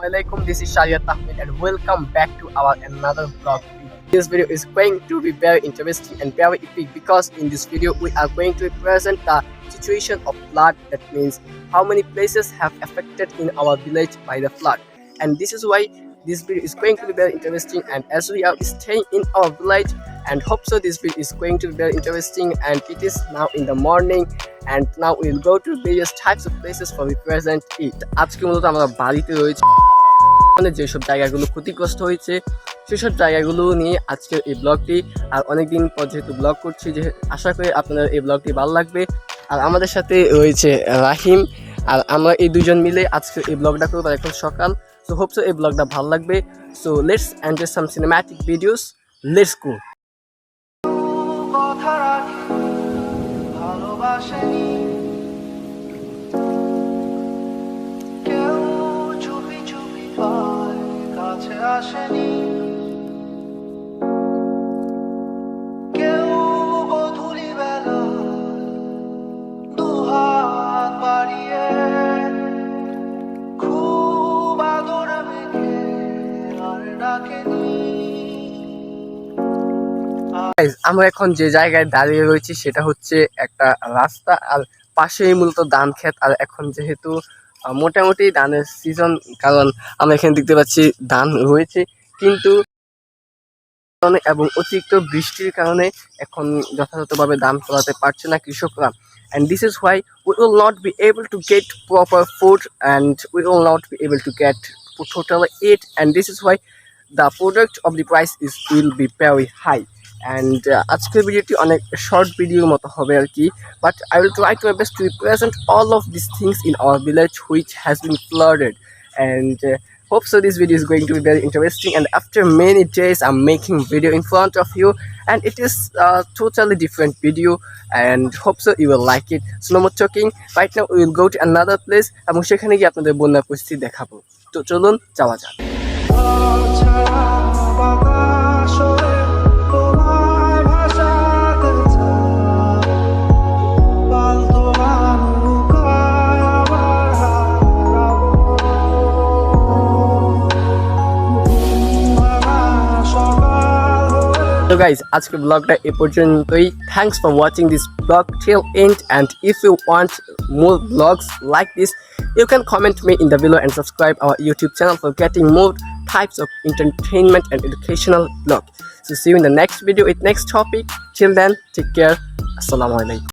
Assalamualaikum, this is Shariat Ahmed and welcome back to our another vlog. This video is going to be very interesting and very epic because in this video we are going to present the situation of flood. That means how many places have affected in our village by the flood, and this is why this video is going to be very interesting. And as we are staying in our village, and hope so this video is going to be very interesting. And it is now in the morning, and now we will go to various types of places for we present it. আজকে মূলত আমরা বাড়িতে রয়েছে, মানে যেসব জায়গাগুলো ক্ষতিগ্রস্ত হয়েছে সেসব জায়গাগুলো নিয়ে আজকের এই ব্লগটি। আর অনেকদিন পর যেহেতু ব্লগ করছি, যে আশা করি আপনাদের এই ব্লগটি ভালো লাগবে। আর আমাদের সাথে রয়েছে রাহিম, আর আমরা এই দুজন মিলে আজকে এই ব্লগটা করবো। এখন সকাল, সো হোপ সো এই ব্লগটা ভালো লাগবে। So let's enjoy some cinematic videos, let's go. ভালোবাসেনি কেউ, চুপি চুপি পায় কাছে আসেনি কেউ, গধূলি বেলা দুহাত বাড়িয়ে খুব আদর মেখে আর ডাকেনি। আমরা এখন যে জায়গায় দাঁড়িয়ে রয়েছি সেটা হচ্ছে একটা রাস্তা, আর পাশেই মূলত ধান ক্ষেত। আর এখন যেহেতু মোটামুটি ধানের সিজন, কারণ আমরা এখানে দেখতে পাচ্ছি ধান রয়েছে, কিন্তু এবং অতিরিক্ত বৃষ্টির কারণে এখন যথাযথভাবে ধান ফলাতে পারছে না কৃষকরা। And this is why we will not be able to get proper food, and we will not be able to get totally eat, and this is why the product of the price will be very high. And আজকের ভিডিওটি অনেক short ভিডিওর মতো হবে আর কি, but I will try to my best to present all of these things in our village which has been flooded. And hope so this video is going to be very interesting, and after many days I'm making video in front of you, and it is a totally different video, and hope so you will like it. So no more talking, right now we will go to another place এবং সেখানে গিয়ে আপনাদের বন্যার পরিস্থিতি দেখাবো। তো চলুন যাওয়া যাক। So guys, আজকের ব্লগটা এ পর্যন্তই। Thanks for watching this vlog till end, and if you want more vlogs like this, you can comment me in the below and subscribe our YouTube channel for getting more types of entertainment and educational vlog. So see you in the next video with next topic. Till then, take care. Assalamualaikum.